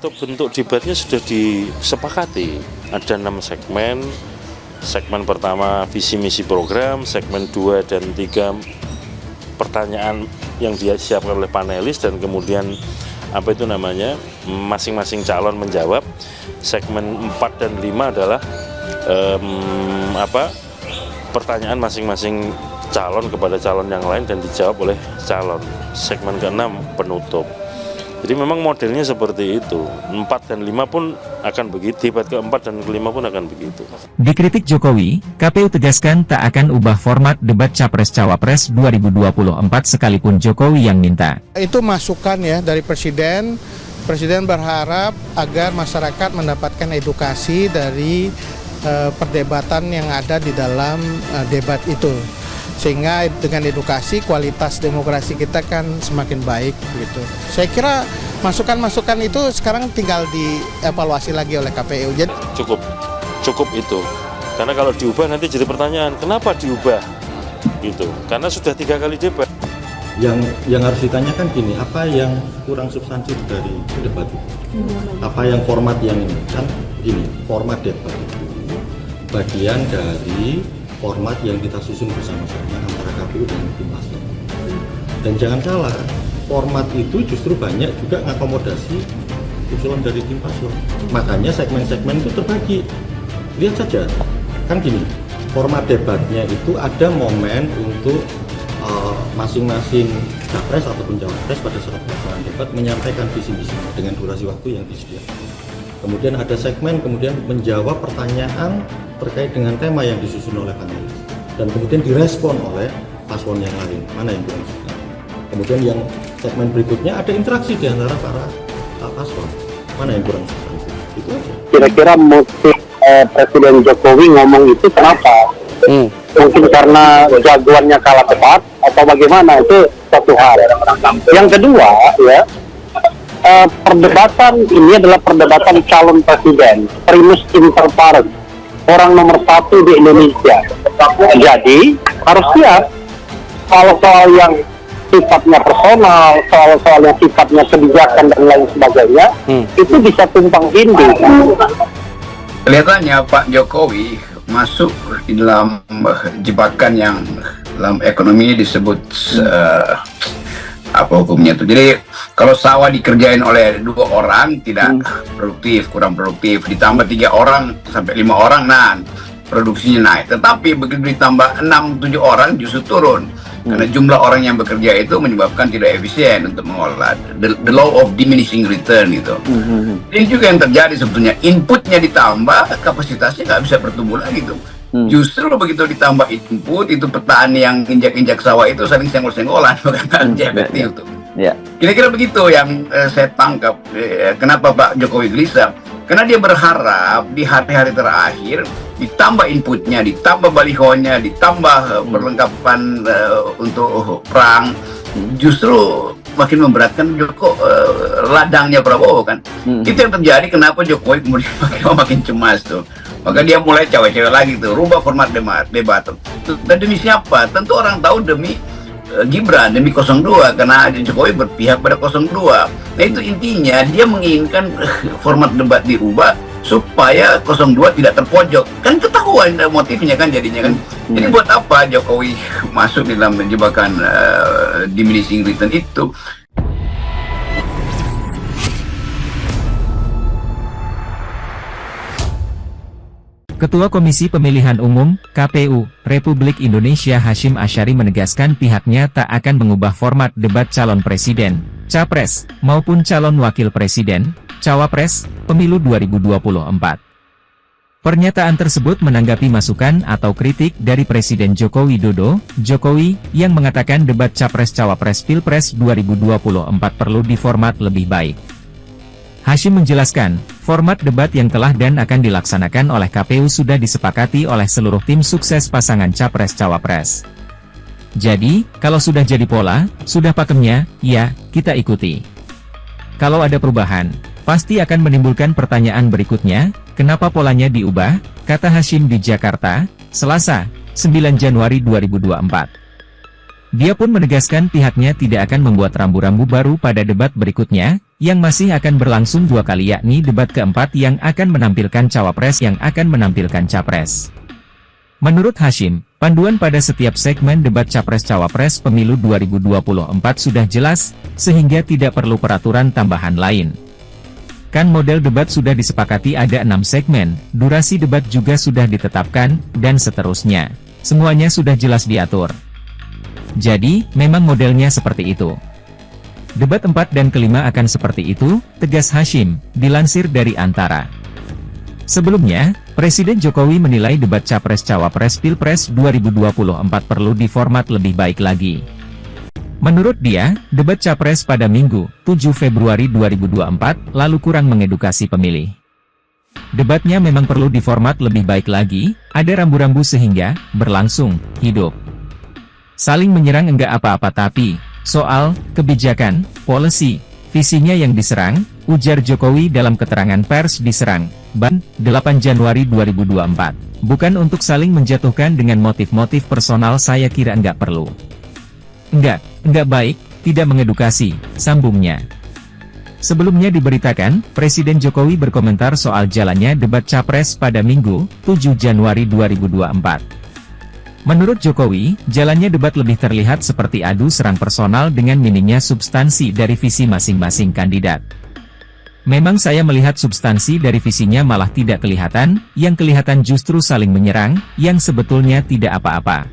untuk bentuk debatnya sudah disepakati. Ada 6 segmen. Segmen pertama visi misi program, segmen 2 dan 3 pertanyaan yang disiapkan oleh panelis, dan kemudian masing-masing calon menjawab. Segmen 4 dan 5 adalah pertanyaan masing-masing calon kepada calon yang lain dan dijawab oleh calon. Segmen ke-6 penutup. Jadi memang modelnya seperti itu. 4 dan 5 pun akan begitu, debat ke-4 dan ke-5 pun akan begitu. Dikritik Jokowi, KPU tegaskan tak akan ubah format debat Capres-Cawapres 2024 sekalipun Jokowi yang minta. Itu masukan ya dari Presiden. Presiden berharap agar masyarakat mendapatkan edukasi dari perdebatan yang ada di dalam debat itu. Sehingga dengan edukasi kualitas demokrasi kita kan semakin baik gitu. Saya kira masukan-masukan itu sekarang tinggal dievaluasi lagi oleh KPU. Jadi cukup itu. Karena kalau diubah nanti jadi pertanyaan, kenapa diubah? Gitu. Karena sudah 3 kali debat. Yang harus ditanyakan gini, apa yang kurang substansi dari debat itu? Apa yang format yang ini? Kan gini, format debat itu bagian dari format yang kita susun bersama-sama antara KPU dan tim paslon. Dan jangan salah, format itu justru banyak juga mengakomodasi usulan dari tim paslon. Makanya segmen-segmen itu terbagi. Lihat saja, kan gini, format debatnya itu ada momen untuk masing-masing capres ataupun cawapres pada saat pelaksanaan debat menyampaikan visi-misi dengan durasi waktu yang disediakan. Kemudian ada segmen kemudian menjawab pertanyaan terkait dengan tema yang disusun oleh panelis, dan kemudian direspon oleh paslon yang lain, mana yang kurang suka. Kemudian yang segmen berikutnya ada interaksi di antara para paslon, mana yang kurang suka. Itu aja. Kira-kira motif Presiden Jokowi ngomong itu kenapa? Mungkin karena jagoannya kalah cepat atau bagaimana, itu satu hal. Yang kedua ya, perdebatan ini adalah perdebatan calon presiden, primus inter pares, orang nomor 1 di Indonesia. Jadi harus siap soal-soal yang sifatnya personal, soal-soal yang sifatnya kebijakan dan lain sebagainya, itu bisa tumpang tindih. Kelihatannya Pak Jokowi masuk di dalam jebakan yang dalam ekonomi disebut apa hukumnya itu. Jadi kalau sawah dikerjain oleh 2 orang tidak produktif, kurang produktif, ditambah 3 orang sampai 5 orang, nah produksinya naik. Tetapi begitu ditambah 6-7 orang justru turun. Karena jumlah orang yang bekerja itu menyebabkan tidak efisien untuk mengolah. The law of diminishing return itu. Ini juga yang terjadi sebetulnya. Inputnya ditambah, kapasitasnya nggak bisa bertumbuh lagi tuh. Justru begitu ditambah input, itu petani yang injak-injak sawah itu saling senggol-senggolan, bukan efektif tuh. Kira-kira begitu yang saya tangkap. Kenapa Pak Jokowi gelisah? Karena dia berharap di hari-hari terakhir ditambah inputnya, ditambah balihonya, ditambah perlengkapan untuk perang, justru makin memberatkan ladangnya Prabowo kan. Itu yang terjadi kenapa Jokowi kemudian makin cemas tuh. Maka dia mulai cawe-cawe lagi tuh, rubah format debat. Dan demi siapa? Tentu orang tahu demi Gibran, demi 02, karena Jokowi berpihak pada 02. Nah itu intinya, dia menginginkan format debat dirubah supaya 02 tidak terpojok. Kan ketahuan motifnya kan jadinya kan. Jadi buat apa Jokowi masuk di dalam jebakan diminishing return itu? Ketua Komisi Pemilihan Umum, KPU, Republik Indonesia Hasyim Asyari menegaskan pihaknya tak akan mengubah format debat calon presiden, capres, maupun calon wakil presiden, cawapres, pemilu 2024. Pernyataan tersebut menanggapi masukan atau kritik dari Presiden Joko Widodo, Jokowi, yang mengatakan debat capres-cawapres Pilpres 2024 perlu diformat lebih baik. Hasyim menjelaskan, format debat yang telah dan akan dilaksanakan oleh KPU sudah disepakati oleh seluruh tim sukses pasangan capres-cawapres. Jadi, kalau sudah jadi pola, sudah pakemnya, ya, kita ikuti. Kalau ada perubahan, pasti akan menimbulkan pertanyaan berikutnya, kenapa polanya diubah, kata Hasyim di Jakarta, Selasa, 9 Januari 2024. Dia pun menegaskan pihaknya tidak akan membuat rambu-rambu baru pada debat berikutnya, yang masih akan berlangsung 2 kali, yakni debat keempat yang akan menampilkan cawapres yang akan menampilkan capres. Menurut Hashim, panduan pada setiap segmen debat capres-cawapres pemilu 2024 sudah jelas, sehingga tidak perlu peraturan tambahan lain. Kan model debat sudah disepakati ada 6 segmen, durasi debat juga sudah ditetapkan, dan seterusnya. Semuanya sudah jelas diatur. Jadi, memang modelnya seperti itu. Debat 4 dan kelima akan seperti itu, tegas Hashim, dilansir dari Antara. Sebelumnya, Presiden Jokowi menilai debat Capres-Cawapres Pilpres 2024 perlu diformat lebih baik lagi. Menurut dia, debat Capres pada Minggu, 7 Februari 2024, lalu kurang mengedukasi pemilih. Debatnya memang perlu diformat lebih baik lagi, ada rambu-rambu sehingga berlangsung hidup. Saling menyerang enggak apa-apa, tapi soal kebijakan, policy, visinya yang diserang, ujar Jokowi dalam keterangan pers diserang, 8 Januari 2024. Bukan untuk saling menjatuhkan dengan motif-motif personal, saya kira enggak perlu. Enggak baik, tidak mengedukasi, sambungnya. Sebelumnya diberitakan, Presiden Jokowi berkomentar soal jalannya debat Capres pada Minggu, 7 Januari 2024. Menurut Jokowi, jalannya debat lebih terlihat seperti adu serang personal dengan minimnya substansi dari visi masing-masing kandidat. Memang saya melihat substansi dari visinya malah tidak kelihatan, yang kelihatan justru saling menyerang, yang sebetulnya tidak apa-apa.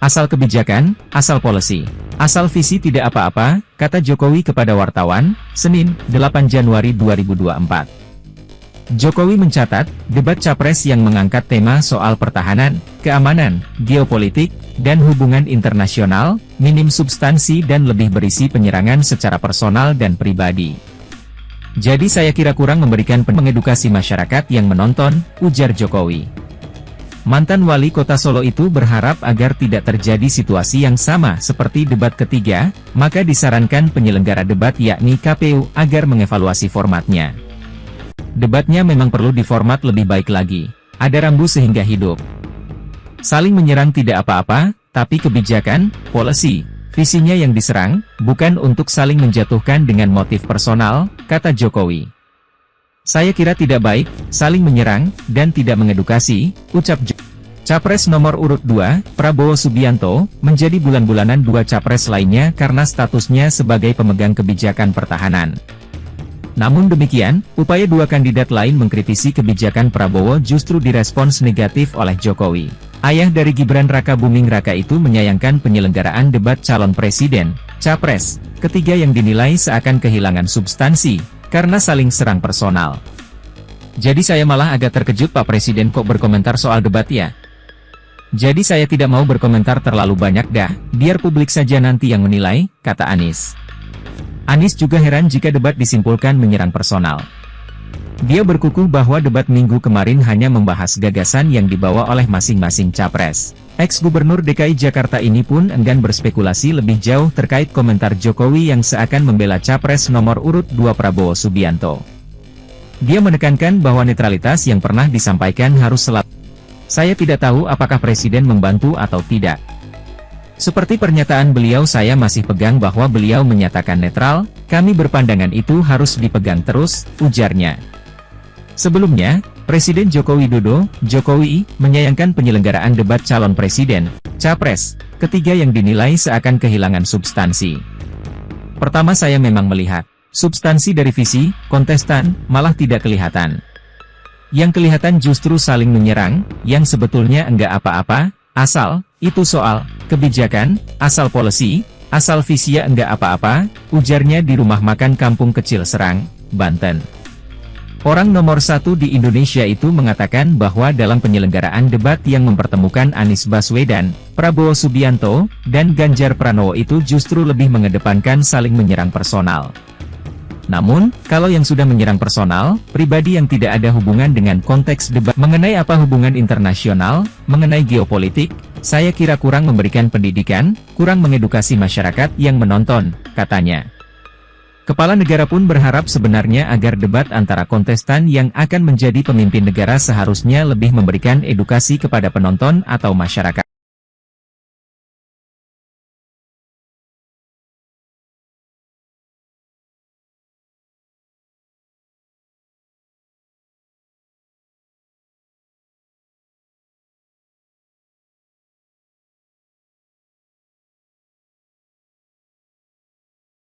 Asal kebijakan, asal policy, asal visi tidak apa-apa, kata Jokowi kepada wartawan, Senin, 8 Januari 2024. Jokowi mencatat, debat Capres yang mengangkat tema soal pertahanan, keamanan, geopolitik, dan hubungan internasional, minim substansi dan lebih berisi penyerangan secara personal dan pribadi. Jadi saya kira kurang memberikan mengedukasi masyarakat yang menonton, ujar Jokowi. Mantan wali kota Solo itu berharap agar tidak terjadi situasi yang sama seperti debat ketiga, maka disarankan penyelenggara debat yakni KPU agar mengevaluasi formatnya. Debatnya memang perlu diformat lebih baik lagi, ada rambu sehingga hidup. Saling menyerang tidak apa-apa, tapi kebijakan, policy, visinya yang diserang, bukan untuk saling menjatuhkan dengan motif personal, kata Jokowi. Saya kira tidak baik, saling menyerang, dan tidak mengedukasi, ucap Capres nomor urut 2, Prabowo Subianto, menjadi bulan-bulanan 2 capres lainnya karena statusnya sebagai pemegang kebijakan pertahanan. Namun demikian, upaya 2 kandidat lain mengkritisi kebijakan Prabowo justru direspons negatif oleh Jokowi. Ayah dari Gibran Raka Buming Raka itu menyayangkan penyelenggaraan debat calon presiden, capres, ketiga yang dinilai seakan kehilangan substansi, karena saling serang personal. Jadi saya malah agak terkejut Pak Presiden kok berkomentar soal debat ya. Jadi saya tidak mau berkomentar terlalu banyak dah, biar publik saja nanti yang menilai, kata Anies. Anies juga heran jika debat disimpulkan menyerang personal. Dia berkukuh bahwa debat minggu kemarin hanya membahas gagasan yang dibawa oleh masing-masing capres. Ex-Gubernur DKI Jakarta ini pun enggan berspekulasi lebih jauh terkait komentar Jokowi yang seakan membela capres nomor urut 2 Prabowo Subianto. Dia menekankan bahwa netralitas yang pernah disampaikan harus selalu. Saya tidak tahu apakah Presiden membantu atau tidak. Seperti pernyataan beliau, saya masih pegang bahwa beliau menyatakan netral, kami berpandangan itu harus dipegang terus, ujarnya. Sebelumnya, Presiden Joko Widodo, Jokowi, menyayangkan penyelenggaraan debat calon presiden, capres, ketiga yang dinilai seakan kehilangan substansi. Pertama, saya memang melihat, substansi dari visi, kontestan, malah tidak kelihatan. Yang kelihatan justru saling menyerang, yang sebetulnya enggak apa-apa, asal, itu soal, kebijakan, asal policy, asal visi enggak apa-apa, ujarnya di rumah makan Kampung Kecil Serang, Banten. Orang nomor 1 di Indonesia itu mengatakan bahwa dalam penyelenggaraan debat yang mempertemukan Anies Baswedan, Prabowo Subianto, dan Ganjar Pranowo itu justru lebih mengedepankan saling menyerang personal. Namun, kalau yang sudah menyerang personal, pribadi yang tidak ada hubungan dengan konteks debat mengenai apa hubungan internasional, mengenai geopolitik, saya kira kurang memberikan pendidikan, kurang mengedukasi masyarakat yang menonton, katanya. Kepala negara pun berharap sebenarnya agar debat antara kontestan yang akan menjadi pemimpin negara seharusnya lebih memberikan edukasi kepada penonton atau masyarakat.